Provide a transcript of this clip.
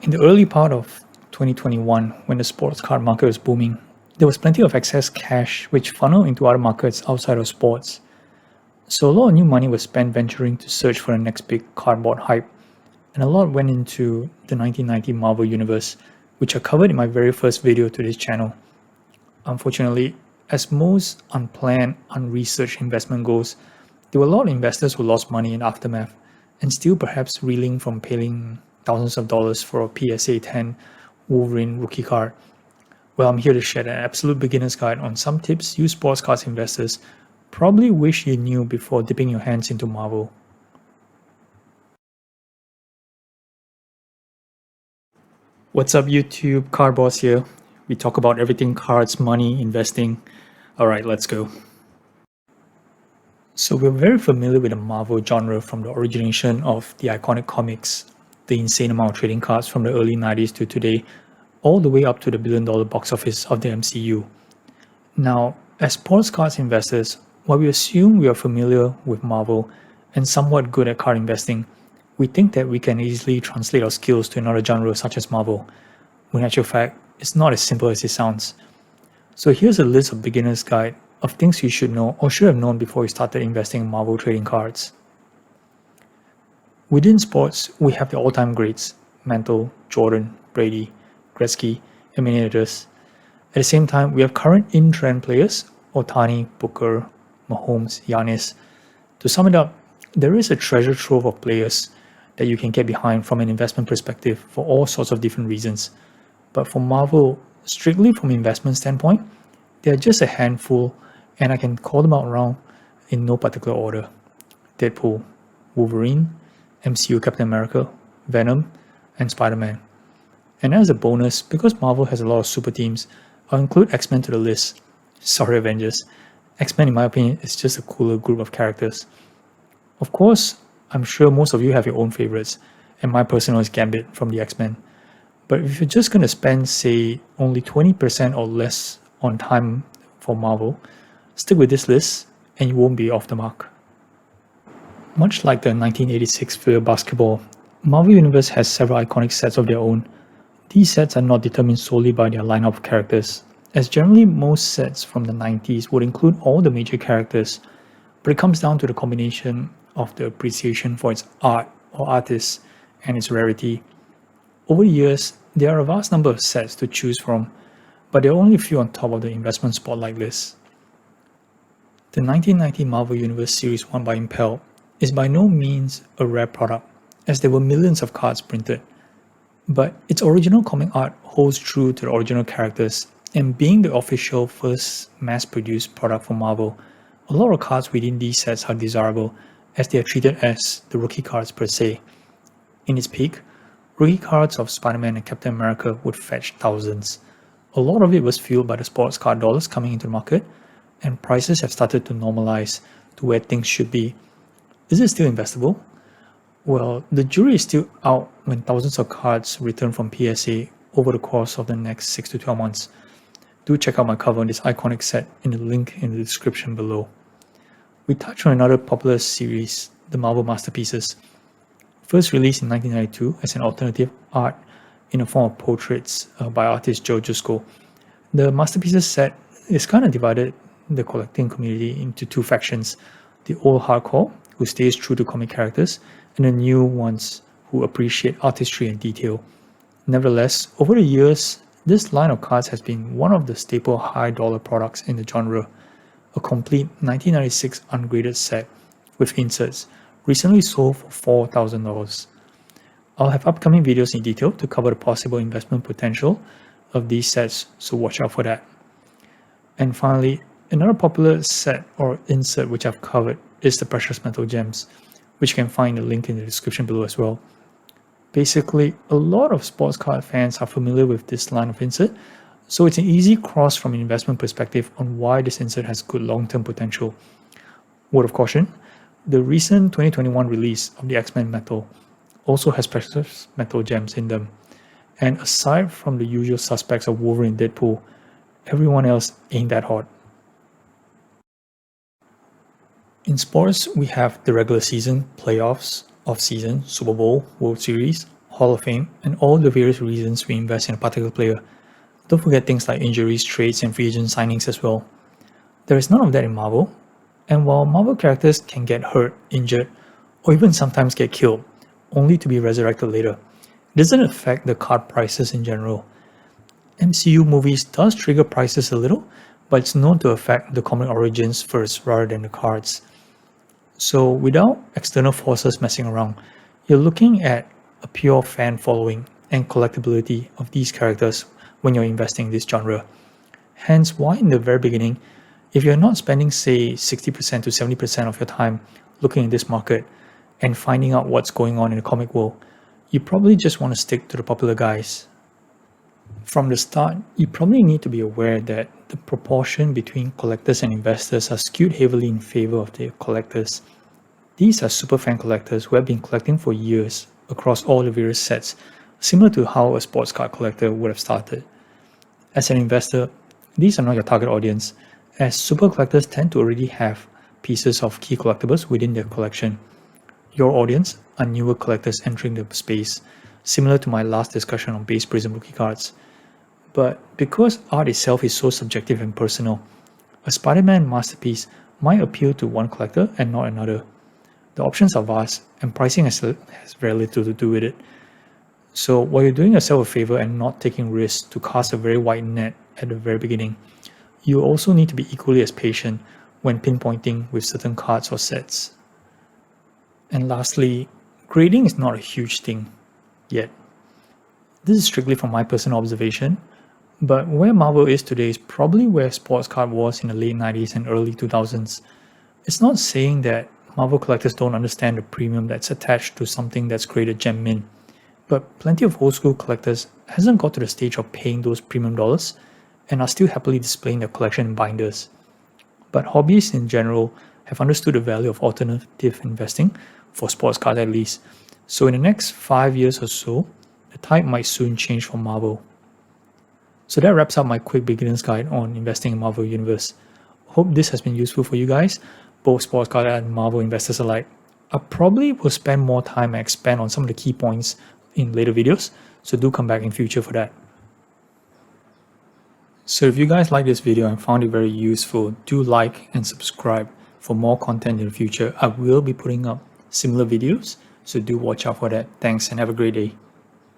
In the early part of 2021, when the sports card market was booming, there was plenty of excess cash which funneled into other markets outside of sports. So a lot of new money was spent venturing to search for the next big cardboard hype, and a lot went into the 1990 Marvel Universe, which I covered in my very first video to this channel. Unfortunately, as most unplanned, unresearched investment goes, there were a lot of investors who lost money in the aftermath, and still perhaps reeling from paying thousands of dollars for a PSA 10 Wolverine rookie card. Well, I'm here to share an absolute beginner's guide on some tips you sports cards investors probably wish you knew before dipping your hands into Marvel. What's up YouTube, Card Boss here. We talk about everything cards, money, investing. Alright, let's go. So we're very familiar with the Marvel genre from the origination of the iconic comics, the insane amount of trading cards from the early 90s to today, all the way up to the billion-dollar box office of the MCU. Now, as sports cards investors, while we assume we are familiar with Marvel and somewhat good at card investing, we think that we can easily translate our skills to another genre such as Marvel, when in actual fact, it's not as simple as it sounds. So here's a list of beginner's guide of things you should know or should have known before you started investing in Marvel trading cards. Within sports, we have the all-time greats, Mantle, Jordan, Brady, Gretzky, and many others. At the same time, we have current in-trend players, Ohtani, Booker, Mahomes, Giannis. To sum it up, there is a treasure trove of players that you can get behind from an investment perspective for all sorts of different reasons. But for Marvel, strictly from an investment standpoint, there are just a handful, and I can call them out around in no particular order. Deadpool, Wolverine, MCU Captain America, Venom, and Spider-Man. And as a bonus, because Marvel has a lot of super teams, I'll include X-Men to the list. Sorry Avengers. X-Men in my opinion is just a cooler group of characters. Of course, I'm sure most of you have your own favorites, and my personal is Gambit from the X-Men. But if you're just going to spend, say, only 20% or less on time for Marvel, stick with this list and you won't be off the mark. Much like the 1986 Fleer basketball, Marvel Universe has several iconic sets of their own. These sets are not determined solely by their lineup of characters, as generally most sets from the 90s would include all the major characters, but it comes down to the combination of the appreciation for its art or artists and its rarity. Over the years, there are a vast number of sets to choose from, but there are only a few on top of the investment spotlight list. The 1990 Marvel Universe Series 1 by Impel is by no means a rare product, as there were millions of cards printed. But its original comic art holds true to the original characters, and being the official first mass-produced product for Marvel, a lot of cards within these sets are desirable, as they are treated as the rookie cards per se. In its peak, rookie cards of Spider-Man and Captain America would fetch thousands. A lot of it was fueled by the sports card dollars coming into the market, and prices have started to normalize to where things should be. Is it still investable? Well, the jury is still out when thousands of cards return from PSA over the course of the next 6 to 12 months. Do check out my cover on this iconic set in the link in the description below. We touch on another popular series, the Marvel Masterpieces. First released in 1992 as an alternative art in the form of portraits by artist Joe Jusko. The Masterpieces set is kind of divided the collecting community into two factions, the old hardcore, who stays true to comic characters, and the new ones who appreciate artistry and detail. Nevertheless, over the years, this line of cards has been one of the staple high-dollar products in the genre. A complete 1996 ungraded set with inserts recently sold for $4,000. I'll have upcoming videos in detail to cover the possible investment potential of these sets, so watch out for that. And finally, another popular set or insert which I've covered is the Precious Metal Gems, which you can find the link in the description below as well. Basically, a lot of sports card fans are familiar with this line of insert, so it's an easy cross from an investment perspective on why this insert has good long-term potential. Word of caution, the recent 2021 release of the X-Men Metal also has Precious Metal Gems in them. And aside from the usual suspects of Wolverine and Deadpool, everyone else ain't that hot. In sports, we have the regular season, playoffs, off-season, Super Bowl, World Series, Hall of Fame, and all the various reasons we invest in a particular player. Don't forget things like injuries, trades, and free agent signings as well. There is none of that in Marvel, and while Marvel characters can get hurt, injured, or even sometimes get killed, only to be resurrected later, it doesn't affect the card prices in general. MCU movies does trigger prices a little, but it's known to affect the comic origins first rather than the cards. So without external forces messing around, you're looking at a pure fan following and collectability of these characters when you're investing in this genre. Hence why in the very beginning, if you're not spending say 60% to 70% of your time looking in this market and finding out what's going on in the comic world, you probably just want to stick to the popular guys. From the start, you probably need to be aware that the proportion between collectors and investors are skewed heavily in favor of the collectors. These are superfan collectors who have been collecting for years across all the various sets, similar to how a sports card collector would have started. As an investor, these are not your target audience, as super collectors tend to already have pieces of key collectibles within their collection. Your audience are newer collectors entering the space, similar to my last discussion on base Prism rookie cards. But because art itself is so subjective and personal, a Spider-Man masterpiece might appeal to one collector and not another. The options are vast, and pricing has very little to do with it. So while you're doing yourself a favor and not taking risks to cast a very wide net at the very beginning, you also need to be equally as patient when pinpointing with certain cards or sets. And lastly, grading is not a huge thing yet. This is strictly from my personal observation, but where Marvel is today is probably where sports card was in the late 90s and early 2000s. It's not saying that Marvel collectors don't understand the premium that's attached to something that's created gem mint, but plenty of old school collectors hasn't got to the stage of paying those premium dollars and are still happily displaying their collection in binders. But hobbyists in general have understood the value of alternative investing, for sports cards at least, so in the next 5 years or so, the tide might soon change for Marvel. So that wraps up my quick beginner's guide on investing in Marvel Universe. Hope this has been useful for you guys, both sports card and Marvel investors alike. I probably will spend more time and expand on some of the key points in later videos, so do come back in future for that. So if you guys like this video and found it very useful, do like and subscribe for more content in the future. I will be putting up similar videos, so do watch out for that. Thanks and have a great day.